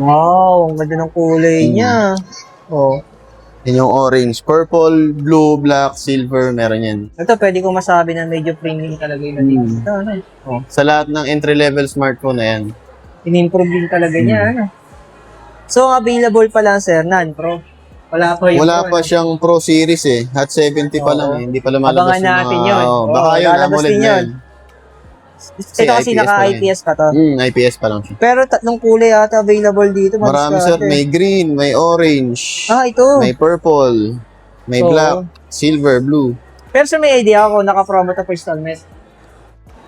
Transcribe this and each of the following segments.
Wow, ang ganda ng kulay niya. Oh. Yan yung orange. Purple, blue, black, silver, meron yan. Ito, pwede ko masabi na medyo premium talaga yung dating. Ito, ano? Oh. Sa lahat ng entry-level smartphone na yan. In-improve din talaga niya, ano? So, available pa lang, sir, non-pro. Wala pa yung Wala pro, pa ano? siyang Pro Series eh. Hot 70 pa lang eh. Hindi pa lumalabas Abangan natin yun. baka Oo, yun, lalabas AMOLED din na yun. yun. Ito kasi IPS pa naka-IPS pa to. IPS pa lang siya. Pero tatlong kulay ata available dito. Marami sir. May green, may orange, Ah, ito. may purple, may Oo. black, silver, blue. Pero sir, may idea ako, naka-promo to for installment.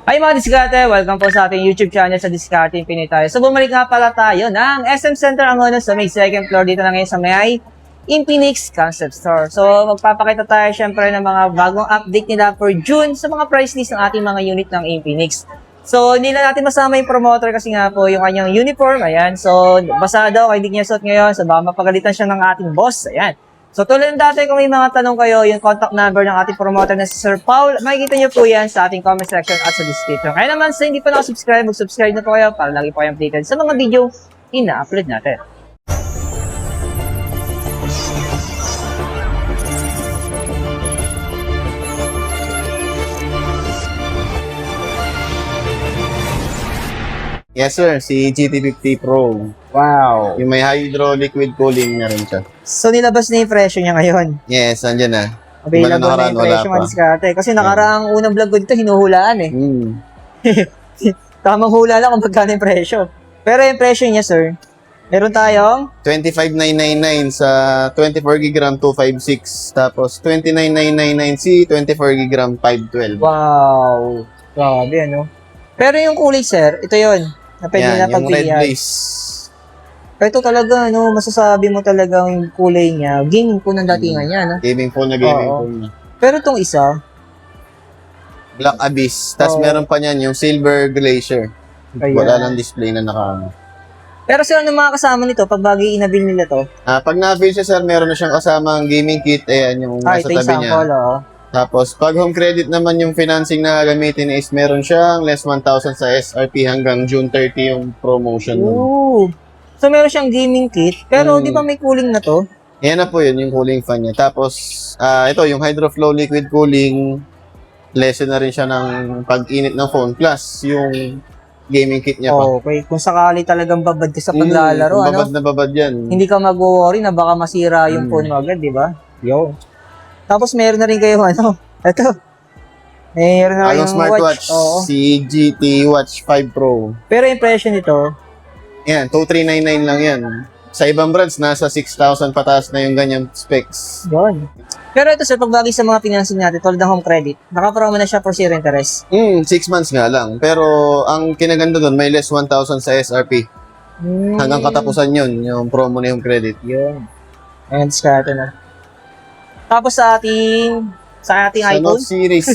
Hi mga diskarte! Welcome po sa ating YouTube channel sa Diskarte Pinoy tayo. So bumalik nga pala tayo ng SM Center Angono sa may second floor dito na ngayon sa may Infinix Concept Store. So magpapakita tayo syempre ng mga bagong update nila for June sa mga price list ng ating mga unit ng Infinix. So hindi na natin masama yung promoter kasi nga po yung kanyang uniform. Ayan. So basa daw, hindi niya suot ngayon. So baka mapagalitan siya ng ating boss. Ayan. So tulad ng dati, kung may mga tanong kayo, yung contact number ng ating promoter na si Sir Paul, makikita nyo po yan sa ating comment section at sa description. Kaya naman sa hindi pa nakasubscribe, mag-subscribe na po kayo para lagi po kayo updated sa mga video ina-upload natin. Yes sir, si GT50 Pro. Wow! Yung may hydraulic with cooling na rin siya. So nilabas na yung presyo niya ngayon. Yes, andyan na. Available na yung presyo mga diskarte. Kasi nakaraang unang vlog ko dito, hinuhulaan eh. Tamang hula lang kung magkano yung presyo. Pero yung presyo niya sir, meron tayong 25,999 sa 24 GB RAM 256. Tapos 29,999 24 GB RAM 512. wow! Grabe ano. Pero yung kulay sir, ito yon na pwede na Yan, yung red pagpilihan. blaze. Ito talaga, ano, masasabi mo talaga yung kulay niya. Gaming po ng datingan niya, no? Gaming phone na gaming Oo. phone na. Pero itong isa, Black Abyss. Tapos Oo. meron pa niyan yung Silver Glacier. Ayan. Wala lang display na naka. pero sila ng mga kasama nito, pag bagay inabil nila to, Pag na-avail siya sir, meron na siyang kasamang gaming kit. Ayan yung nasa ito yung tabi niya. sample, oh. Tapos pag home credit naman yung financing na gagamitin is meron siyang less 1,000 sa SRP hanggang June 30 yung promotion nun. Ooh. So meron siyang gaming kit, pero di ba may cooling na to? Yan na po yun, yung cooling fan niya. Tapos, ito, yung HydroFlow liquid cooling, lessen na rin siya ng pag-init ng phone. Plus, yung gaming kit niya pa. Okay, kung sakali talagang babad ka sa paglalaro, babad ano? na babad yan. Hindi ka mag-worry na baka masira yung phone mo agad, di ba? Yo. Tapos meron na rin kayo, ano? Ito. Meron na Ang kayong smartwatch, Oo. si GT Watch 5 Pro. Pero impression nito, Yan, 2,399 lang yan. Sa ibang brands, nasa 6,000 pataas na yung ganyang specs. yun. Pero ito sir, pagbagay sa mga financing natin, tulad ng home credit, nakapromo na siya for zero interest. 6 months nga lang. Pero, ang kinaganda doon, may less 1,000 sa SRP. Hanggang katapusan yun, yung promo na yung credit. Yun. Ayan, discard na. Tapos sa ating Sa iPhone. Note series.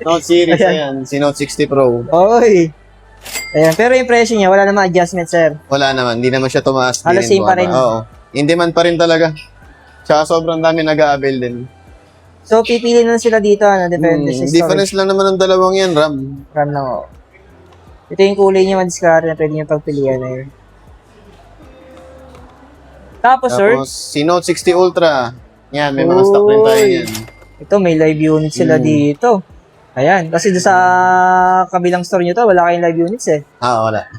Note series, ayan. Si Note 60 Pro. Oy! Ayan, pero yung presyo niya, wala namang adjustment, sir. Wala naman, hindi naman siya tumaas. di Halos same pa rin. Oo. In demand pa rin talaga. Tsaka sobrang dami nag-a-avail din. So, pipili na sila dito, ano, depende sa storage. Difference lang naman ng dalawang yan, RAM. RAM lang, oh. Ito yung kulay niya, ma-discard na pwede niyo pagpilian na yun. Tapos, sir, Tapos, si Note 60 Ultra. Yan, may mga stock rin tayo yan. ito, may live unit sila dito. Ayan, kasi doon sa kabilang store nyo to, wala kayong live units eh. Wala.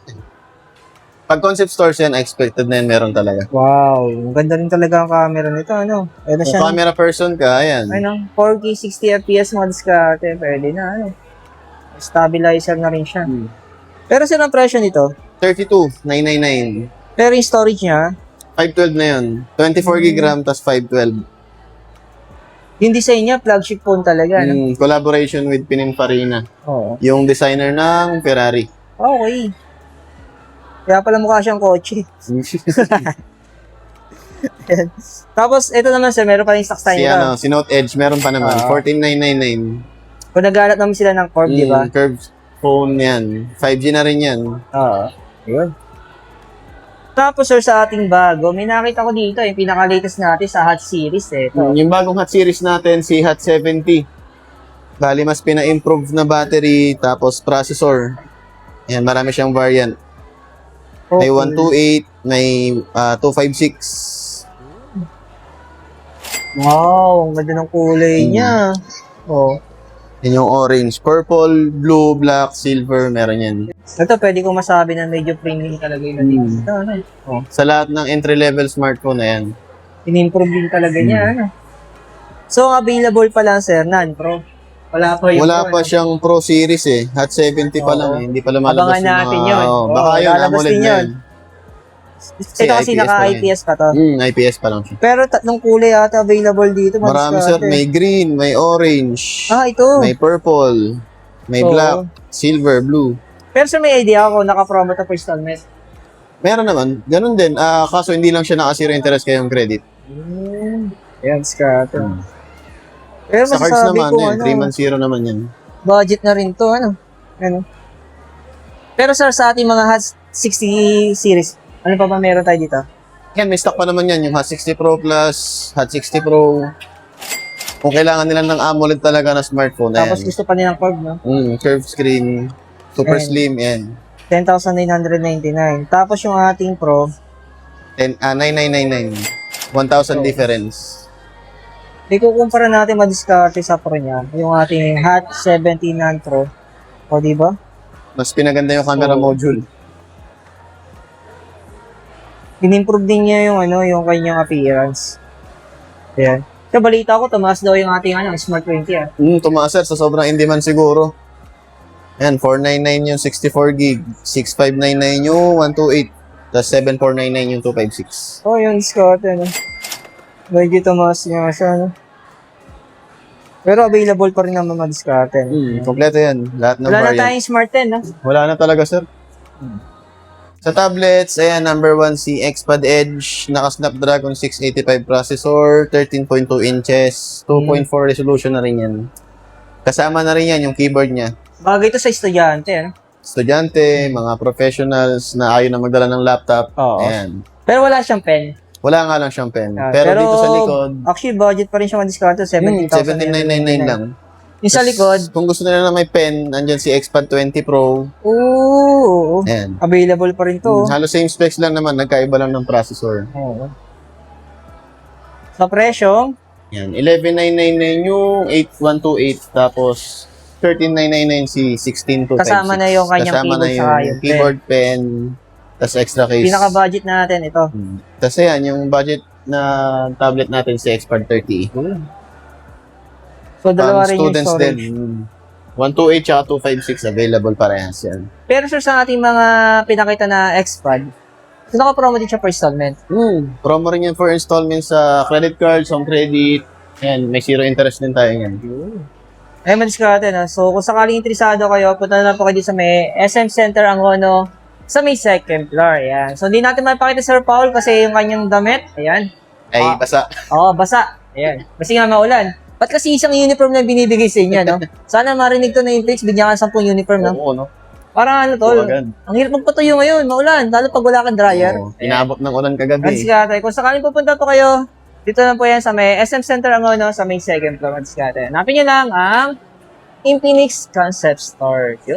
Pag concept stores yan, expected na yan, meron talaga. Wow, ang ganda rin talaga ang camera nito, ano. Ayan na Kung siya. camera person ka, ayan. Ano, 4K 60 FPS mga diskarte, pwede na, ano. Stabilizer na rin siya. Pero sino ang presyo nito? 32,999. Pero yung storage niya, 512 na yun. 24 GB RAM, tas 512. yung design niya, flagship phone talaga, ano. Collaboration with Pininfarina. Oo. Yung designer ng Ferrari. Okay. Kaya pala mukha siyang kotse. Tapos, ito naman sir, meron pa rin stocks tayo nito. Si Note Edge, meron pa naman. 14,999. Kung naghahanap naman sila ng Corp, di ba? Curved phone yan. 5G na rin yan. Oo. Yun. Tapos sir, sa ating bago, may nakita ko dito, yung pinaka-latest natin sa Hot Series eh. Ito. Yung bagong hot series natin, si Hot 70. Bali, mas pina-improve na battery, tapos processor. Yan, marami siyang variant. May Okay. 128, may 256. Wow, ang ganda ng kulay niya. Oh. Yan yung orange, purple, blue, black, silver, meron yan. Ito, pwede ko masabi na medyo premium talaga yung natin. Ano? Oh. Sa lahat ng entry-level smartphone na yan. In-improve din talaga niya. Ano? So, available pa lang, sir, non-pro. Wala pa yung Wala pro, pa ano? siyang Pro Series eh. Hot 70 pa lang eh. Hindi pa lumalabas Abangan natin mga... yun. baka Oo, yun, lalabas AMOLED din na yun. yan. Ito kasi IPS pa lang naka-IPS pa to. IPS pa lang siya. Pero tatlong kulay ata available dito. Marami sir, madiskarte. may green, may orange, Ito. may purple, may Oo. black, silver, blue. Pero sir, may idea ako naka-promo to for installment. Meron naman, ganun din. Kaso hindi lang siya naka-zero interest kayong credit. Ayan, diskarte. Pero Sa cards masasabi naman, ko, 3 months zero naman yan. budget na rin to, ano? Pero sir, sa ating mga Hot 60 series, ano pa ba meron tayo dito? Yan, may stock pa naman yan. Yung Hot 60 Pro Plus, Hot 60 Pro. Kung kailangan nila ng AMOLED talaga na smartphone, Tapos ayan. gusto pa nilang curve, no? Curved screen, super Ayan. slim, yan. 10,999. Tapos yung ating Pro, 9999. 1,000 difference. ikukumpara natin madiskarte sa Pro niya. Yung ating Hot 70 Non Pro. O, di ba? Mas pinaganda yung camera Oo. module. In-improve din niya yung yung kanyang appearance. Ayan. Sa balita ko, tumaas daw yung ating Smart 20 ah. Tumaas sir, sa sobrang in-demand siguro. Ayan, 499 yung 64 gig, 6599 yung 128, tapos 7499 yung 256. Oh, yung diskarte, no? Medyo tumaas niya siya, no? Pero available pa rin naman madiskarte. No? Kompleto yan, lahat ng Wala na variant. tayong Smart 10, no? Wala na talaga sir. Sa tablets, ayan, number 1 si XPad Edge, naka-Snapdragon 685 processor, 13.2 inches, 2.4 resolution na rin yan. Kasama na rin yan yung keyboard niya. Bagay ito sa estudyante, no? Estudyante, mga professionals na ayaw na magdala ng laptop, Oo. ayan. Pero wala siyang pen. Wala nga lang siyang pen. Ah, pero dito sa likod, Actually, budget pa rin siya madiskarte. 17,999 lang. Yung sa likod, Kung gusto nila na may pen, andyan si XPad 20 Pro. oo. Ayan. Available pa rin to. Halos same specs lang naman, nagkaiba lang ng processor. Oo. Sa presyo, Yan, 11,999 yung 8128, tapos 13,999 si 16256. Kasama na yung kanyang Kasama na keyboard saka yung keyboard, pen, tapos extra case. pinaka-budget natin ito. Tapos ayan, yung budget na tablet natin si XPad 30. So, dalawa rin yung Students storage. din. 128 tsaka 256 available parehas yan. Pero sir, sa ating mga pinakita na XPad, so naka-promo din siya per installment. Promo rin yan for installment sa credit cards, home credit. Yan, may zero interest din tayo yan. Ay, madiskarte na. So, kung sakaling interesado kayo, punta na lang po kayo dito sa may SM Center Angono sa may second floor. Ayan. So, hindi natin mapakita Sir Paul kasi yung kanyang damit, ayan. Ay, basa. Oo, basa. Ayan. Kasi nga maulan. Ba't kasi isang uniform lang binibigay sa inyo, no? Sana marinig to na yung Flix, bigyan ka ng 10 uniform, no? Oo, no? Parang tol, Agad. ang hirap magpatuyo ngayon, maulan, lalo pag wala kang dryer. Oo, inabot ng ulan kagabi. Madiskarte. Kung sakaling pupunta po kayo, dito lang po yan sa may SM Center Angono, sa may second floor, Madiskarte. Hanapin nyo lang ang Infinix Concept Store. Yun.